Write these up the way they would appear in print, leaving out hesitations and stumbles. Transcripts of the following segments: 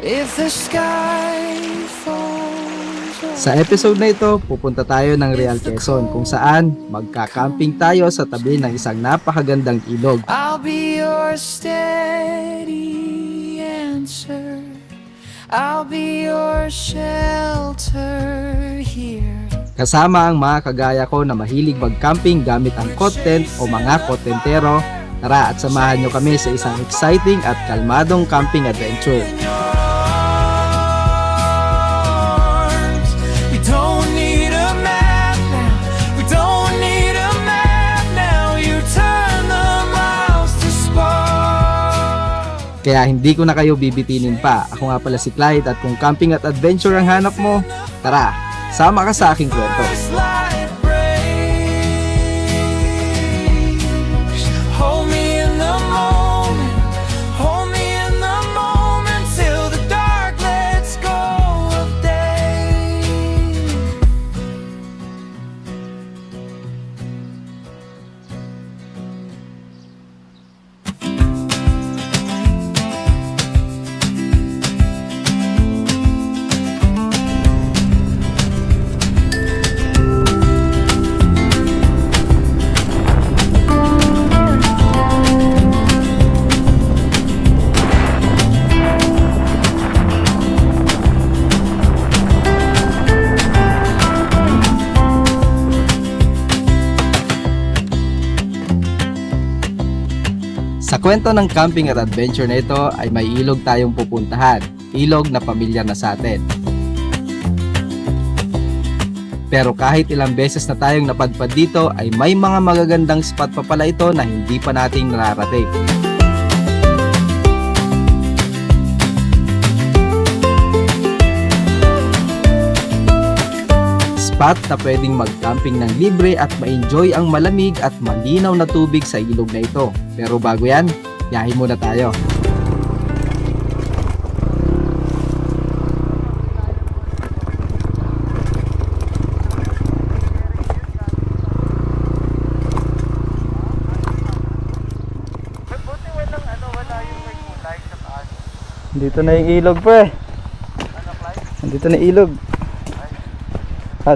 if the sky falls away. Sa episode na ito, pupunta tayo ng Real Quezon kung saan magka-camping tayo sa tabi ng isang napakagandang ilog. I'll be your steady answer. I'll be your shelter here. Kasama ang mga kagaya ko na mahilig mag-camping gamit ang content o mga kontentero. Tara at samahan nyo kami sa isang exciting at kalmadong camping adventure. We don't need a map now. We don't need a map now. You turn the miles to spark. Kaya hindi ko na kayo bibitinin pa. Ako nga pala si Clyde at kung camping at adventure ang hanap mo, tara, sama ka sa aking kwento. First light breaks. Hold me in the moment. Hold me in the moment till the dark lets go of day. Sa kwento ng camping at adventure na ito ay may ilog tayong pupuntahan. Ilog na pamilyar na sa atin. Pero kahit ilang beses na tayong napadpad dito ay may mga magagandang spot pa pala ito na hindi pa nating nararating. Spot na pwedeng mag-camping ng libre at ma-enjoy ang malamig at malinaw na tubig sa ilog na ito. Pero bago yan, biyahe muna tayo. Dito na yung ilog pre. Dito na yung ilog.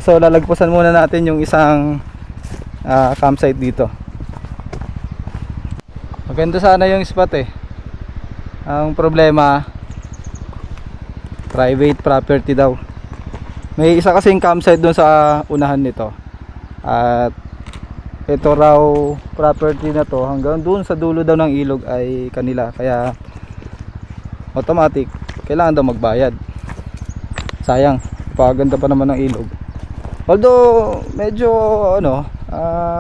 So lalagpasan muna natin yung isang campsite dito. Maganda sana yung spot eh. Ang problema, private property daw. May isa kasing campsite doon sa unahan nito. At ito raw property na to hanggang doon sa dulo daw ng ilog ay kanila. Kaya automatic kailangan daw magbayad. Sayang, paganda pa naman ng ilog. Although medyo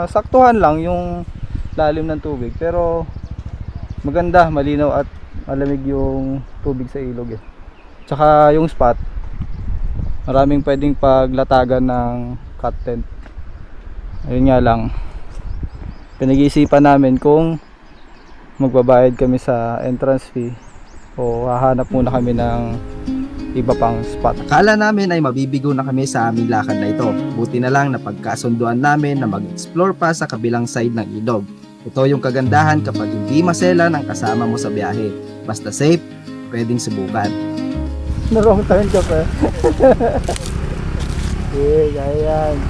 saktuhan lang yung lalim ng tubig, pero maganda, malinaw at malamig yung tubig sa ilog eh. Tsaka yung spot, maraming pwedeng paglatagan ng cat tent. Ayun nga lang, pinag-iisipan namin kung magbabayad kami sa entrance fee o hahanap muna kami ng iba pang spot. Akala namin ay mabibigo na kami sa aming lakad na ito. Buti na lang na pagkasunduan namin na mag-explore pa sa kabilang side ng ilog. Ito yung kagandahan kapag hindi maselan ang kasama mo sa biyahe. Basta safe, pwedeng subukan. Na-wrong turn ka pa. Okay, ayan.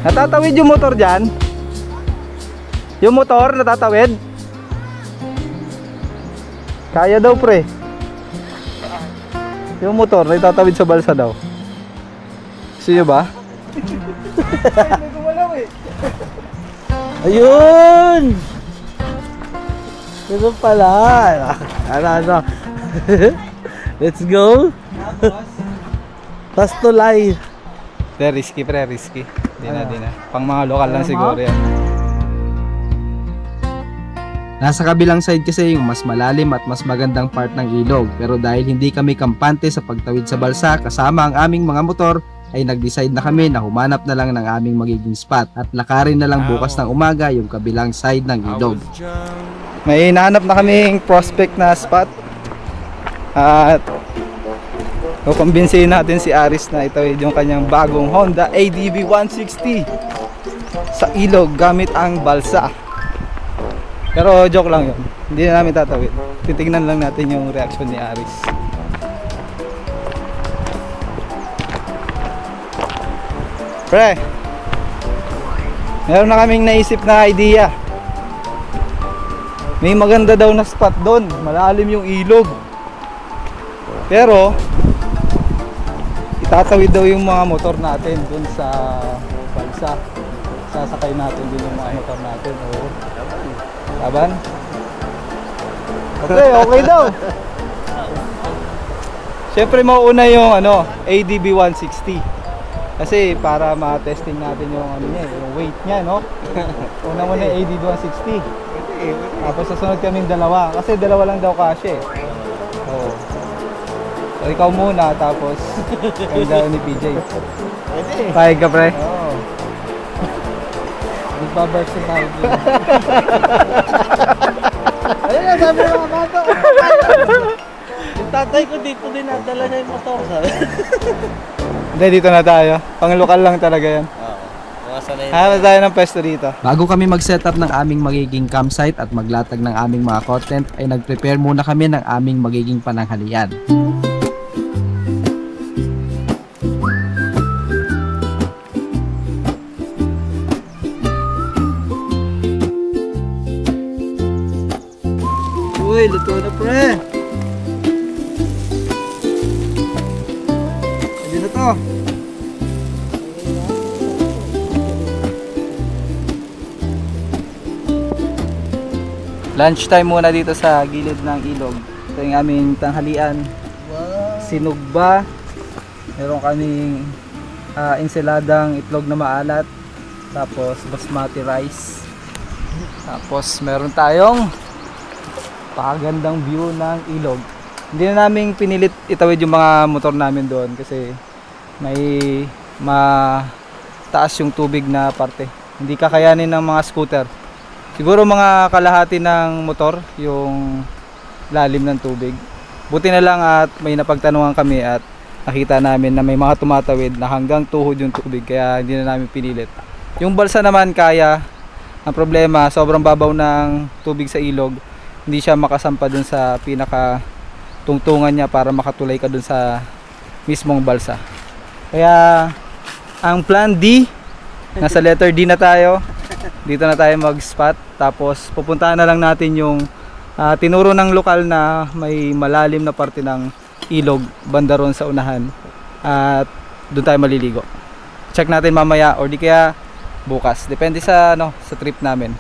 Natatawid yung motor dyan? Yung motor natatawid? Kaya daw pre. Yung motor natatawid sa balsa daw. Gusto nyo ba? Ayun! Ito pala. Ano? Let's go. Fast to lie. Risky pre, risky. Di na. Pang mga lokal lang siguro yan. Nasa kabilang side kasi yung mas malalim at mas magandang part ng ilog, pero dahil hindi kami kampante sa pagtawid sa balsa kasama ang aming mga motor, ay nag-decide na kami na humanap na lang ng aming magiging spot at lakarin na lang bukas ng umaga yung kabilang side ng ilog. May nahanap na kaming prospect na spot. At kukumbinsihin natin si Aris na ito yung kanyang bagong Honda ADV 160 sa ilog gamit ang balsa. Pero joke lang yun. Hindi na namin tatawid. Titignan lang natin yung reaction ni Aris. Pre, meron na kaming naisip na idea. May maganda daw na spot doon. Malalim yung ilog. Pero itatawid daw yung mga motor natin doon sa balsa. Sasakay natin din yung mga motor natin. Oo. Laban? Okay, okay daw. Siyempre mauuna yung ADB 160. Kasi para ma-testing natin yung yung weight niya, no? Una muna yung ADB 160. Tapos sasunod kaming dalawa. Kasi dalawa lang daw kasi. Oo. So ikaw muna, tapos kayo daw ni PJ. Pahig ka, pre? Oo. Magbabarsin tayo dito. Ayun na, sabi ng mga bata. Yung tatay ko dito din nadala niya yung motor, sabi. Hindi, dito na tayo. Pang-lokal lang talaga yan. Oo. Masanay Hanap tayo ng pwesto dito. Bago kami mag-setup ng aming magiging campsite at maglatag ng aming mga content ay nag-prepare muna kami ng aming magiging pananghalian. Uy, luto na, pre. Pwede na to. Lunch time muna dito sa gilid ng ilog. Ito yung aming tanghalian. Sinugba. Meron kaming ensaladang itlog na maalat. Tapos basmati rice. Tapos meron tayong pakagandang view ng ilog. Hindi na namin pinilit itawid yung mga motor namin doon kasi may mataas yung tubig na parte. Hindi kakayanin ng mga scooter. Siguro mga kalahati ng motor yung lalim ng tubig. Buti na lang at may napagtanungan kami at nakita namin na may mga tumatawid na hanggang tuhod yung tubig kaya hindi na namin pinilit. Yung balsa naman kaya. Ang problema, sobrang babaw ng tubig sa ilog. Hindi siya makasampa dun sa pinaka tungtungan niya para makatulay ka dun sa mismong balsa. Kaya ang plan D, nasa letter D na tayo. Dito na tayo mag-spot. Tapos pupuntahan na lang natin yung tinuro ng lokal na may malalim na parte ng ilog banda ron sa unahan. At doon tayo maliligo. Check natin mamaya or di kaya bukas. Depende sa sa trip namin.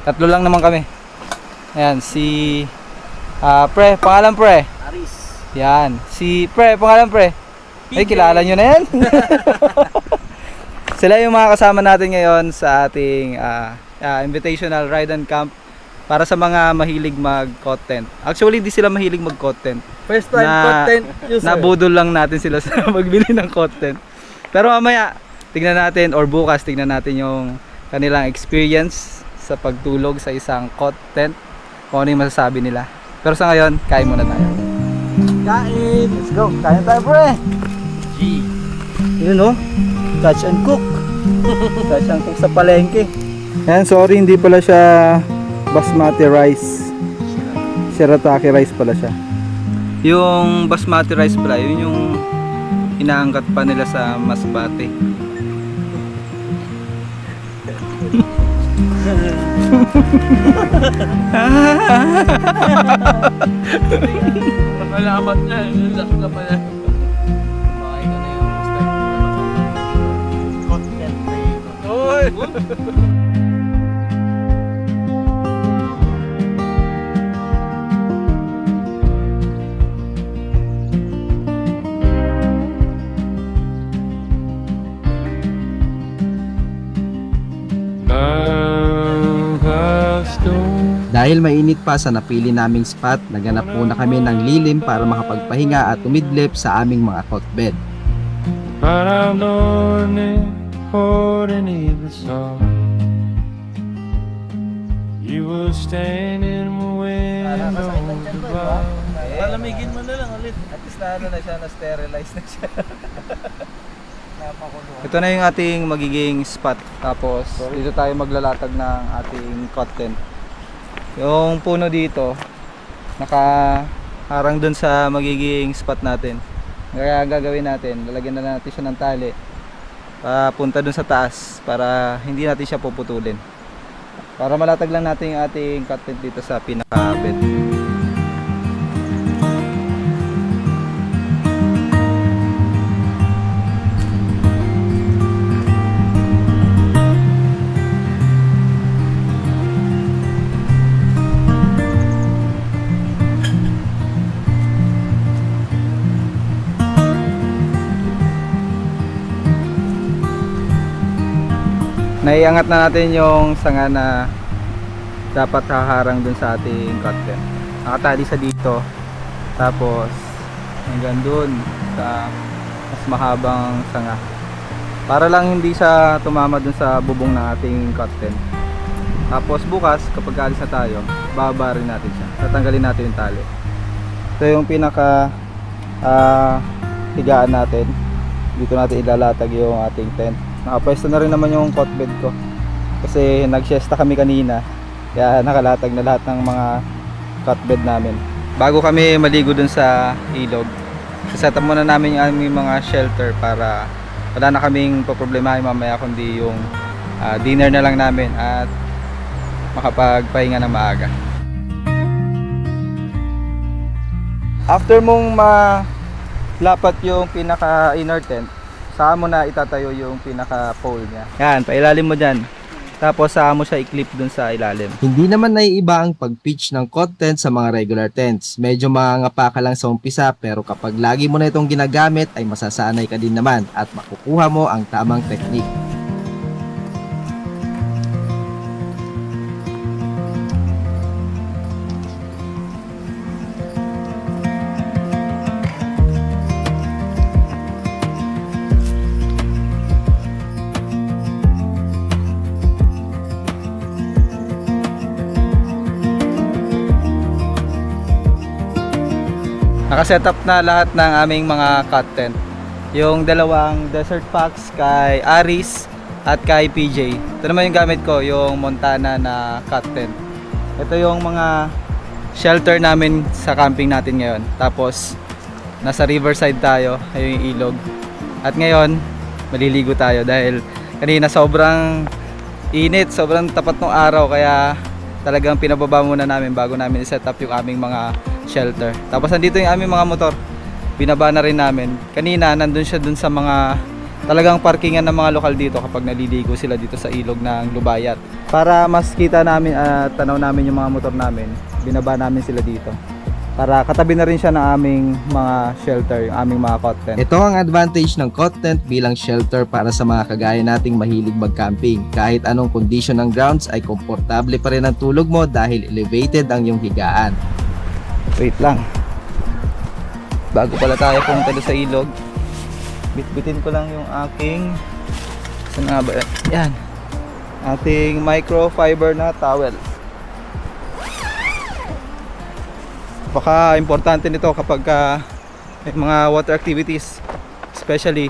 Tatlo lang naman kami. Ayan, si pre, pangalan pre? Aris. Yan, si pre, pangalan pre? Ay, kilala nyo na yan. Sila yung mga kasama natin ngayon sa ating invitational ride and camp para sa mga mahilig mag-content. Actually, di sila mahilig mag-content. First time content user. Nabudol lang natin sila sa magbili ng content. Pero mamaya, tignan natin or bukas tignan natin yung kanilang experience sa pagtulog sa isang content. Kung ano yung masasabi nila. Pero sa ngayon, kain muna tayo. Kain. Let's go! Kain tayo, pre! G. Yun o, touch and cook. Touch and cook sa palengke. Ayan, sorry, hindi pala siya basmati rice. Shirataki rice pala siya. Yung basmati rice pala, yun yung inaangkat pa nila sa Masbate. Pagkalamat niya, last na pala. Bakit ka na yung start content creator. Oy! Dahil mainit pa sa napili naming spot, naganap muna kami ng lilim para makapagpahinga at umidlip sa aming mga cot bed. but I'm not important either. So you were standing in my window. Palamigin mo na lang ulit. At least na siya, na-sterilize na siya. Ito na yung ating magiging spot. Tapos dito tayo maglalatag ng ating content. Yung puno dito nakaharang dun sa magiging spot natin. Kaya ang gagawin natin, lalagyan na natin siya ng tali papunta dun sa taas para hindi natin siya puputulin. Para malatag lang natin yung ating content dito sa pinaka-bed. Naiangat na natin yung sanga na dapat haharang dun sa ating content. Nakatali sa dito. Tapos hanggang dun sa mas mahabang sanga. Para lang hindi siya tumama dun sa bubong ng ating content. Tapos bukas kapag alis na tayo, bababa rin natin siya. Tatanggalin natin yung tali. Ito yung pinaka higaan natin. Dito natin ilalatag yung ating tent. Nakapwesto na rin naman yung cot bed ko kasi nag-siesta kami kanina, kaya nakalatag na lahat ng mga cot bed namin. Bago kami maligo dun sa ilog, set up muna namin yung aming mga shelter para wala na kaming poproblemahin mamaya kundi yung dinner na lang namin at makapagpahinga ng maaga. After mong malapat yung pinaka inner tent, saan mo na itatayo yung pinaka pole niya. Yan, pailalim mo dyan. Tapos saan mo siya i-clip dun sa ilalim. Hindi naman naiiba ang pag-pitch ng content sa mga regular tents. Medyo mangangapa ka lang sa umpisa pero kapag lagi mo na itong ginagamit ay masasanay ka din naman at makukuha mo ang tamang technique. Nakaset up na lahat ng aming mga content. Yung dalawang Desert Fox kay Aris at kay PJ. Ito naman yung gamit ko, yung Montana na content. Ito yung mga shelter namin sa camping natin ngayon. Tapos nasa riverside tayo, ayun yung ilog. At ngayon, maliligo tayo dahil kanina sobrang init, sobrang tapat ng araw kaya talagang pinababa muna namin bago namin i-set up yung aming mga shelter. Tapos nandito yung aming mga motor. Binaba na rin namin. Kanina nandun siya dun sa mga talagang parkingan ng mga lokal dito kapag naliligo sila dito sa ilog ng Lubayat. Para mas kita namin at tanaw namin yung mga motor namin, binaba namin sila dito. Para katabi na rin siya ng aming mga shelter, yung aming mga content. Ito ang advantage ng content bilang shelter para sa mga kagaya nating mahilig mag-camping. Kahit anong condition ng grounds ay komportable pa rin ang tulog mo dahil elevated ang iyong higaan. Wait lang. Bago pala tayo pumunta sa ilog, bitbitin ko lang yung aking saan nga ba? Yan. Ating microfiber na towel. Baka importante nito kapag may mga water activities, especially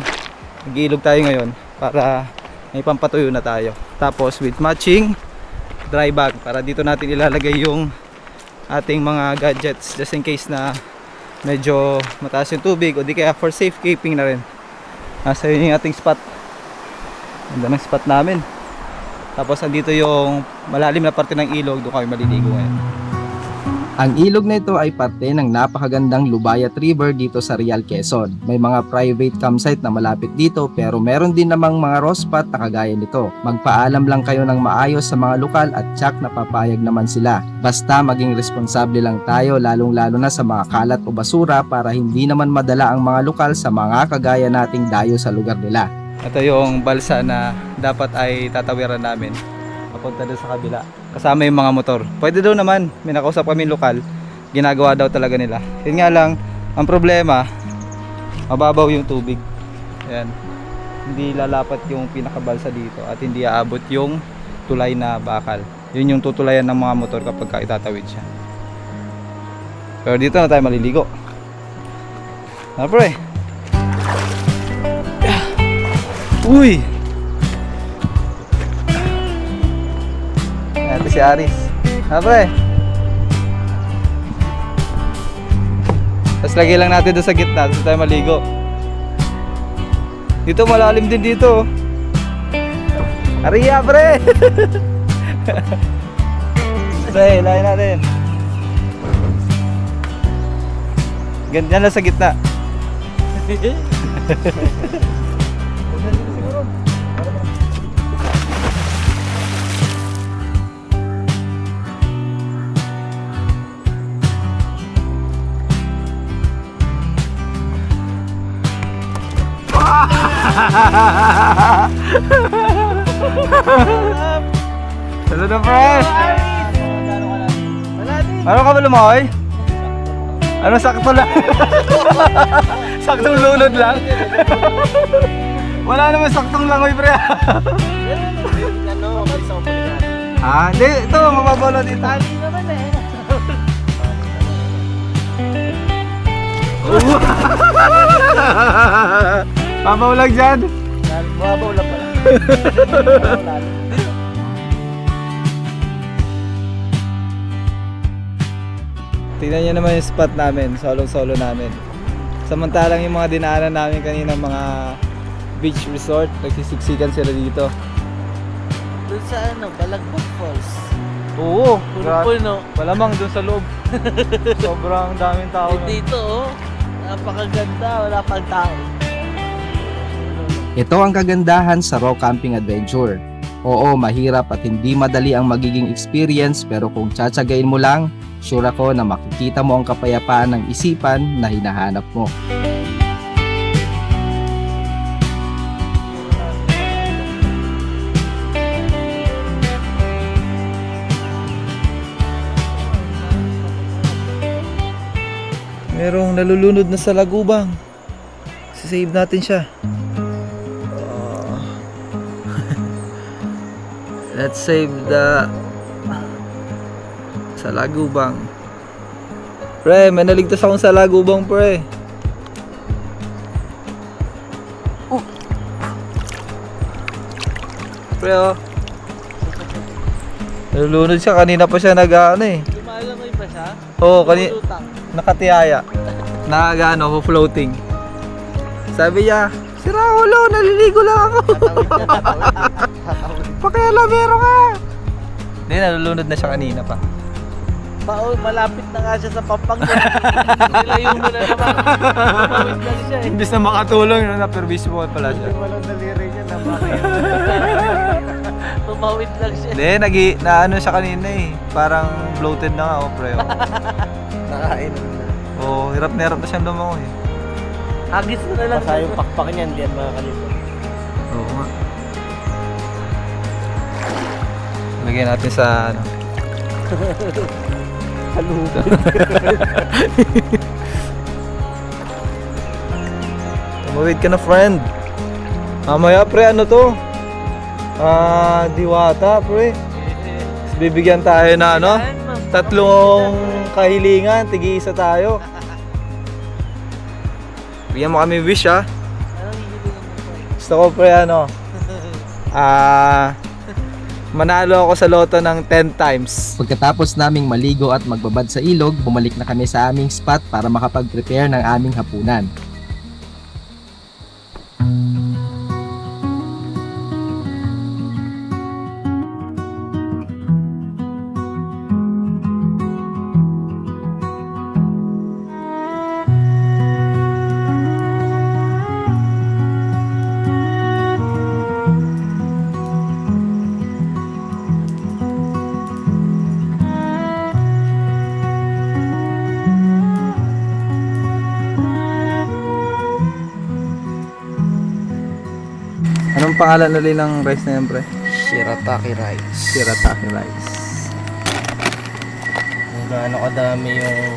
nag-iilog tayo ngayon para may pampatuyo na tayo. Tapos with matching dry bag para dito natin ilalagay yung ating mga gadgets just in case na medyo mataas yung tubig o di kaya for safekeeping na rin. Nasa yun yung ating spot. Ganda ng spot namin. Tapos andito yung malalim na parte ng ilog, doon kami maliligo ngayon. Ang ilog na ito ay parte ng napakagandang Lubayat River dito sa Real, Quezon. May mga private campsite na malapit dito pero meron din namang mga raw spot na kagaya nito. Magpaalam lang kayo ng maayos sa mga lokal at tsak na papayag naman sila. Basta maging responsable lang tayo lalong-lalo na sa mga kalat o basura para hindi naman madala ang mga lokal sa mga kagaya nating dayo sa lugar nila. Ito yung balsa na dapat ay tatawiran namin papunta doon sa kabila. Kasama yung mga motor. Pwede daw naman, may nakausap kami lokal, ginagawa daw talaga nila. Yun nga lang, ang problema, mababaw yung tubig. Ayan. Hindi lalapat yung pinakabalsa dito at hindi aabot yung tulay na bakal. Yun yung tutulayan ng mga motor kapag ka itatawid siya. Pero dito na tayo maliligo. Ano pre? Uy! Ito si Aris. Ano pre? Tapos lagay lang natin doon sa gitna, doon tayo maligo. Dito malalim din dito. Ariya pre! Pre, lagay natin. Ganyan lang sa gitna. Hello na pre! Ano ka ba lumakoy? Ano sakto lang? Saktong lunod lang? Wala naman saktong langoy pre. Ah, hindi. Ito, mababalo dito. Tali naman eh. Mabaw lang dyan. Mababaw lang pala. Tingnan nyo naman yung spot namin, solo namin. Samantalang yung mga dinaanan namin kanina mga beach resort, nagsisiksikan sila dito. Doon sa ano, Balagbag Falls. Oo, Puno-puno. malamang dun sa loob. Sobrang daming tao. Dito oh, napakaganda, wala pang tao. Ito ang kagandahan sa rock camping adventure. Oo, mahirap at hindi madali ang magiging experience pero kung tsatsagain mo lang, sure ako na makikita mo ang kapayapaan ng isipan na hinahanap mo. Merong nalulunod na sa lagubang. Save natin siya. Let's save the sa lagubang. Pre, may naligtas akong sa lagubang pre. Pre oh. Nalulunod siya, kanina pa siya nag-ano eh. Lumalangoy pa siya? Oo, kanina Lumulutang. nakatiyaya. Nag-ano, floating. Sabi niya, si Raulo, naliligo lang ako. Pakialamero ka. Hindi, nalulunod na siya kanina pa. Malapit na nga siya sa Pampanga. Nilayo mo na naman. Tumawid lang siya eh. Imbis na makatulong, na-pervision mo pala siya. Walang daliri niya na bakit. Tumawid lang siya. Hindi, na-ano siya kanina eh. Parang bloated na nga, oh, pre. Oh. Nakain. Oh, hirap na hirap na siyang lumangoy eh. Hagis na lang. Basta yung pakpak niyan, hindi yan makakalito. Oo nga. Lagyan natin sa ano. Kalubin. Tumawid ka na, friend. Mamaya, pre, ano to? Diwata, pre. Tapos bibigyan tayo na ano? 3 kahilingan, tig-isa tayo. Bigyan mo kami wish ha. Gusto ko pre ano, manalo ako sa loto ng 10 times. Pagkatapos naming maligo at magbabad sa ilog, bumalik na kami sa aming spot para makapag-prepare ng aming hapunan. Anong pangalan ulit ng rice na yan, pre? Shirataki rice. Shirataki rice. Kung gaano kadami yung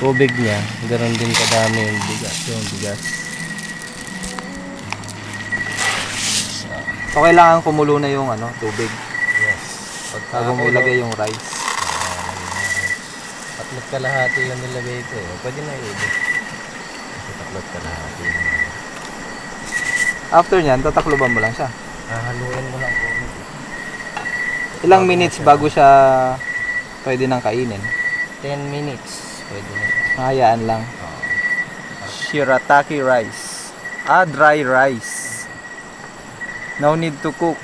tubig niya, ganoon din kadami yung bigas. Yung bigas. So kailangan kumulo na yung tubig Yes. bago mo ilagay yung rice. Tatlot kalahati yung nilagay ko eh. Pwede na yun. Kasi tatlot kalahati. After nyan, tatakloban mo lang siya. Haluin mo lang kung Ilang minutes bago siya pwede nang kainin? 10 minutes. Pwede na siya. Hayaan lang. Shirataki rice. Dry rice. No need to cook.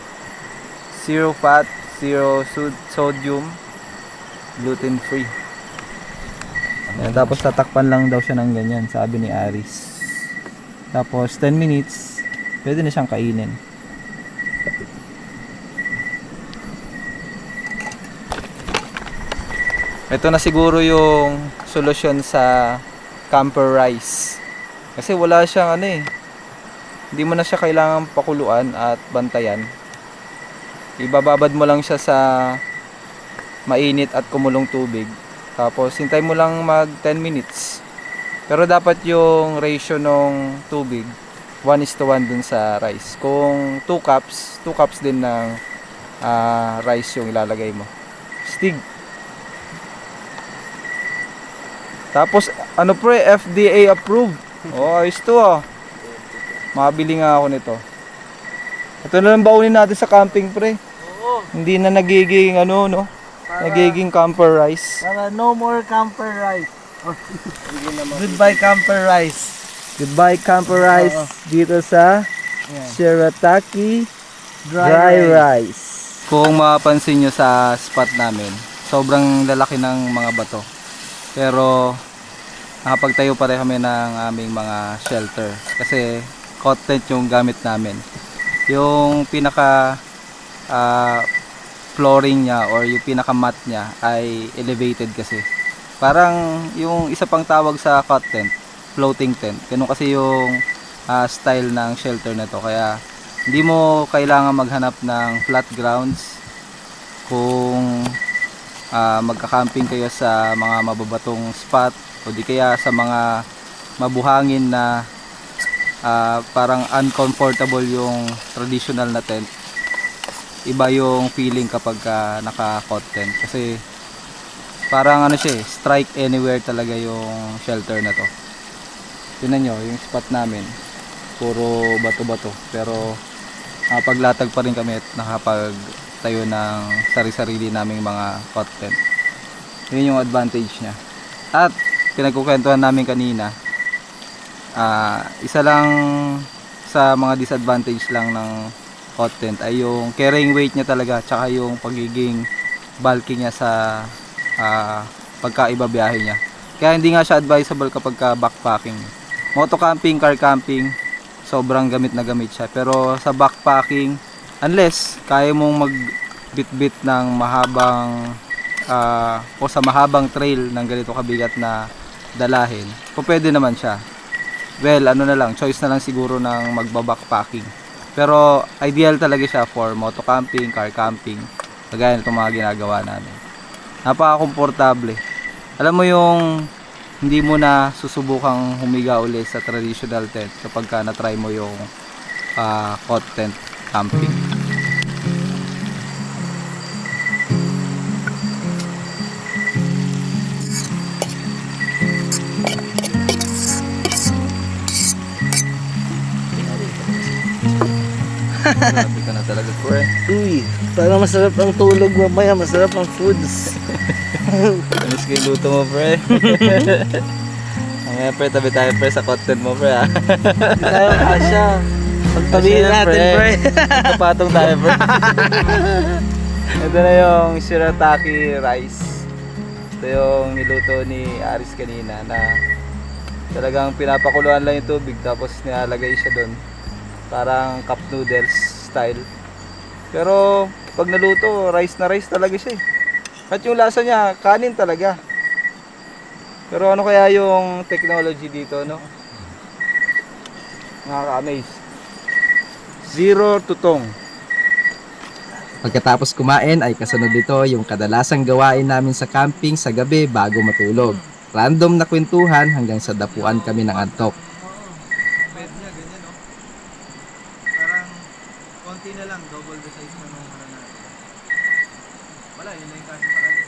Zero fat, zero sodium, gluten free. Ayan, tapos tatakpan lang daw siya ng ganyan, sabi ni Aris. Tapos 10 minutes, pwede na siyang kainin. Ito na siguro yung solusyon sa camper rice. Kasi wala siyang hindi mo na siya kailangang pakuluan at bantayan. Ibababad mo lang siya sa mainit at kumulong tubig. Tapos hintay mo lang mag 10 minutes. Pero dapat yung ratio ng tubig 1:1 dun sa rice. Kung 2 cups din ng rice yung ilalagay mo. Stig. Tapos pre, FDA approved. Ayos to Mabili nga ako nito. Ito na lang baunin natin sa camping pre. Oo. Hindi na nagiging nagiging camper rice. Para no more camper rice. Goodbye camper rice. Goodbye camper rice dito sa Yan. Shirataki Dry rice. Kung mapapansin nyo sa spot namin, sobrang lalaki ng mga bato. Pero nakapagtayo pa rin kami ng aming mga shelter kasi content yung gamit namin. Yung pinaka flooring niya or yung pinaka mat niya ay elevated kasi. Parang yung isa pang tawag sa cot tent, floating tent. Ganun kasi yung style ng shelter na to. Kaya hindi mo kailangan maghanap ng flat grounds kung magka-camping kayo sa mga mababatong spot o di kaya sa mga mabuhangin na parang uncomfortable yung traditional na tent. Iba yung feeling kapag naka-cot tent kasi parang siya strike anywhere talaga yung shelter na to. Tingnan nyo yung spot namin, puro bato-bato pero paglatag pa rin kami at nakapagtayo ng sari-sarili naming mga cot tent. Yun yung advantage niya. At pinagkukwentuhan namin kanina, isa lang sa mga disadvantage lang ng cot tent ay yung carrying weight niya talaga, tsaka yung pagiging bulky niya sa pagkaibabiyahe niya. Kaya hindi nga siya advisable kapag backpacking. Moto camping, car camping, sobrang gamit na gamit siya. Pero sa backpacking, unless kaya mong magbitbit ng mahabang o sa mahabang trail ng ganito kabigat na dalahin, pwede naman siya. Well, na lang, choice na lang siguro ng magba-backpacking. Pero ideal talaga siya for moto camping, car camping, kagaya nitong mga ginagawa namin. Napaka-komportable. Alam mo yung hindi mo na susubukang humiga ulit sa traditional tent kapag na-try mo yung cot tent camping. Grabe ka na talaga, pre. Uy, para masarap ang tulog mamaya, masarap ang foods. Amis ko yung luto mo, pre. Mamaya, pre, tabi tayo, pre, sa content mo, pre, Hindi tayo kasya. Pagtabihin Kasya, natin, pre. Kapatong tayo, pre. Ito na yung shirataki rice. Ito yung niluto ni Aris kanina na talagang pinapakuluan lang yung tubig tapos nilalagay siya doon. Parang cup noodles style. Pero pag naluto, rice na rice talaga siya eh. At yung lasa niya, kanin talaga. Pero ano kaya yung technology dito, no? Nakaka-amaze. Zero tutong. Pagkatapos kumain ay kasunod nito yung kadalasang gawain namin sa camping sa gabi bago matulog. Random na kwentuhan hanggang sa dapuan kami ng antok. Bed niya, ganyan, no? Parang konti konti na lang, double the size na nung ano natin. Wala, yun na yung kasi sa kanya.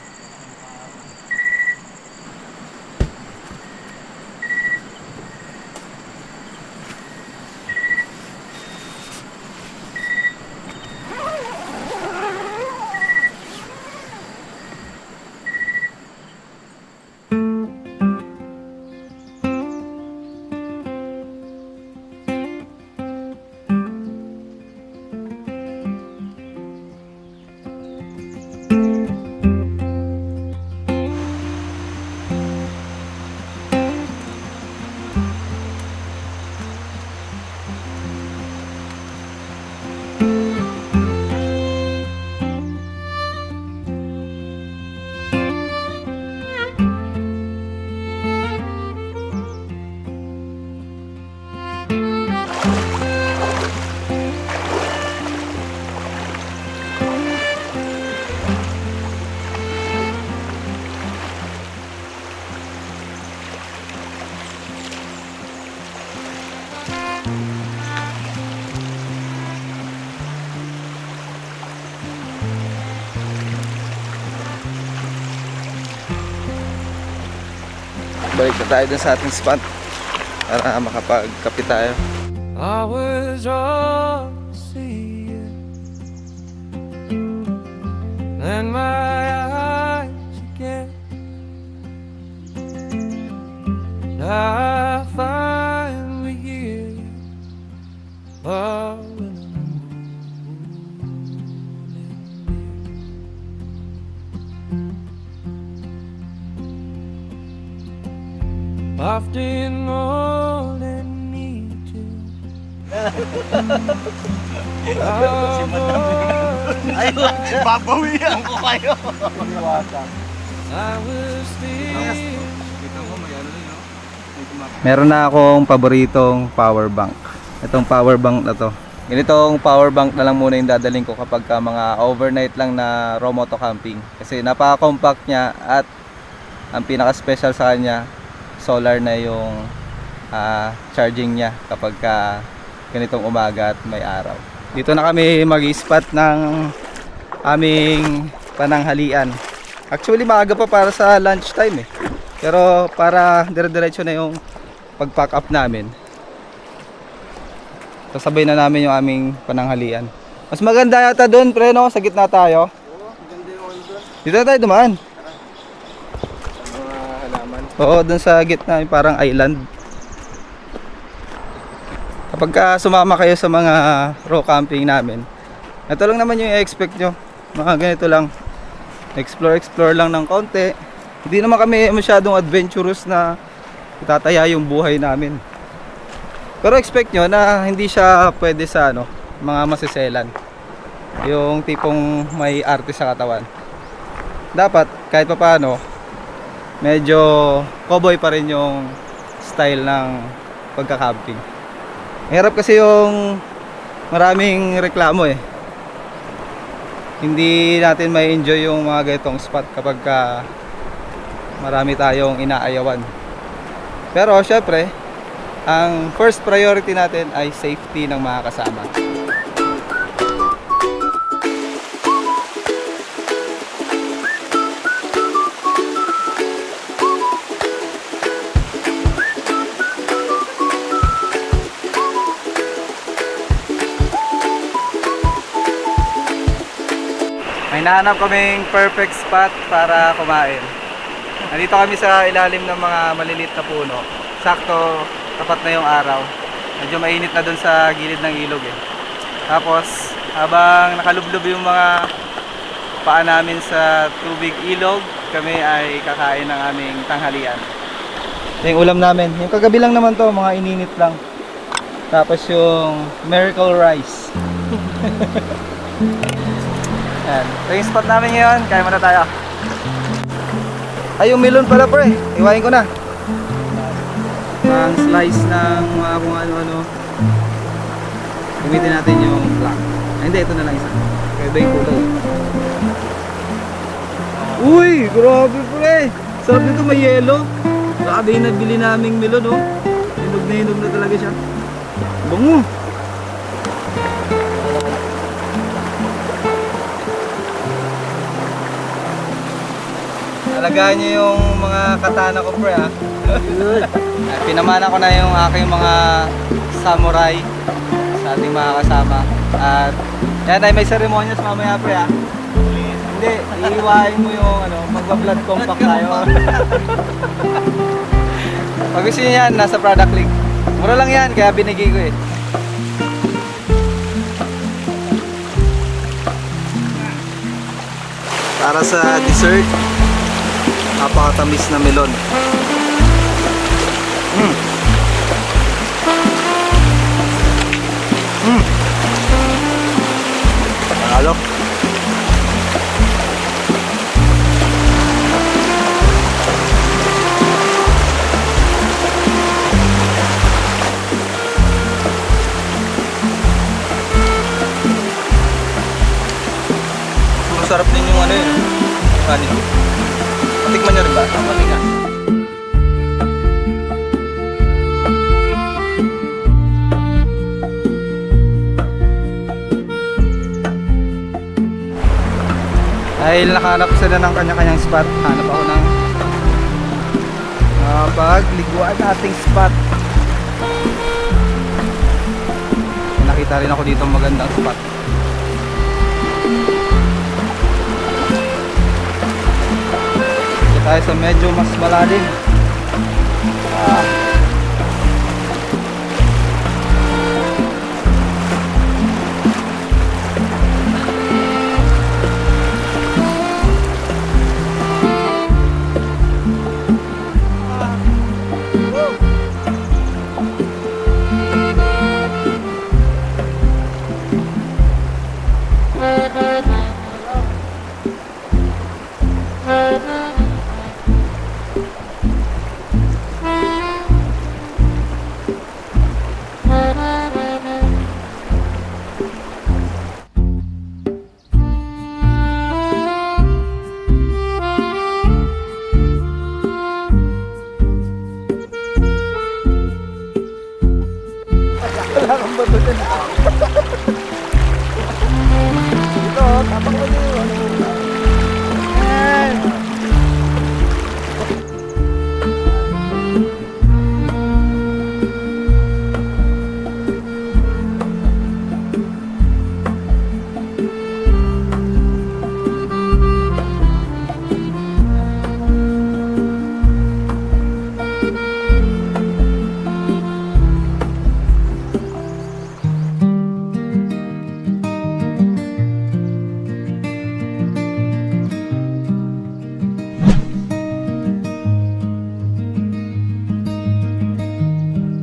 Balik na tayo dun sa ating spot para makapagkape tayo. I was wrong to see you. Then my eyes again. Now I finally hear you. Falling often more than need to. Babawi ako kayo. I was still Meron na akong paboritong power bank. Itong power bank na to. Ganitong power bank na lang muna yung dadaling ko kapag mga overnight lang na raw moto camping. Kasi napaka-compact niya at ang pinaka-special sa kanya, solar na yung charging niya kapag ganitong umaga at may araw. Dito na kami mag-spot ng aming pananghalian. Actually maaga pa para sa lunch time eh. Pero para dire-diretso na yung pag-pack up namin. Sasabay na namin yung aming pananghalian. Mas maganda yata doon pre no, sa gitna tayo. Dito na tayo dumaan. Oo, dun sa gitna, parang island. Kapag sumama kayo sa mga raw camping namin, ito lang naman yung i-expect nyo. Mga ganito lang. Explore lang ng konti. Hindi naman kami masyadong adventurous na itataya yung buhay namin. Pero expect nyo na hindi siya pwede sa mga masiselan. Yung tipong may arte sa katawan. Dapat kahit pa paano, medyo cowboy pa rin yung style ng pagka-camping. Hirap kasi yung maraming reklamo eh. Hindi natin may enjoy yung mga ganitong spot kapag marami tayong inaayawan. Pero syempre, ang first priority natin ay safety ng mga kasama. May nahanap kaming perfect spot para kumain. Nandito kami sa ilalim ng mga maliliit na puno. Sakto, tapat na yung araw. Medyo mainit na dun sa gilid ng ilog eh. Tapos, habang nakalublob yung mga paa namin sa tubig ilog, kami ay kakain ng aming tanghalian. Ito yung ulam namin. Yung kagabi lang naman to, mga ininit lang. Tapos yung miracle rice. Yan. Ito yung spot namin ngayon. Kaya muna tayo. Ay, yung melon pala pre. Iwain ko na. Pang slice ng mga kung ano-ano. Gamitin natin yung black. Ay, hindi. Ito na lang isa. Kaya iba yung kulay. Uy! Grabe pre! Sarap nito, may yellow. Grabe yung nabili naming melon oh. Hinog na talaga siya. Bango! Alagaan niyo yung mga katana ko, pre, ha? Pinamana ko na yung aking mga samurai sa ating mga kasama. At yan ay may ceremonies mamaya, pre, ha? Hindi, iiwain mo yung magba-blood compact tayo. Pag gusto niyo yan, nasa product link. Mura lang yan, kaya binigay ko eh. Para sa dessert, napakatamis na melon. Panalo. Masarap din yung kanin. Patikman niyo rin ba? Patikman. Dahil nakahanap sila ng kanya-kanyang spot, hanap ako ng pagliguan nating spot. Nakita rin ako dito magandang spot. Dito tayo sa medyo mas malalim. Wala kang bato dyan. Ito, tapang ko yun. Ayan.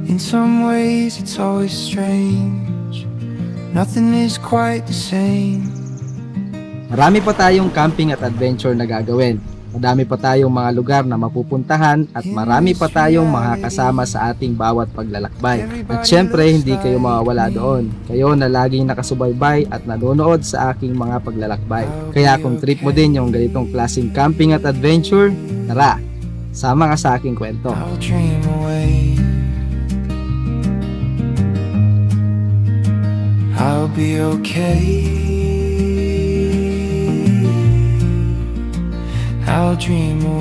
In some ways it's always strange. Nothing is quite the same. Marami pa tayong camping at adventure na gagawin. Madami pa tayong mga lugar na mapupuntahan at marami pa tayong mga kasama sa ating bawat paglalakbay. At syempre, hindi kayo mawawala doon. Kayo na laging nakasubaybay at nanonood sa aking mga paglalakbay. Kaya kung trip mo din yung ganitong klaseng camping at adventure, tara, sama ka sa aking kwento. I'll dream away. I'll be okay. I'll dream away.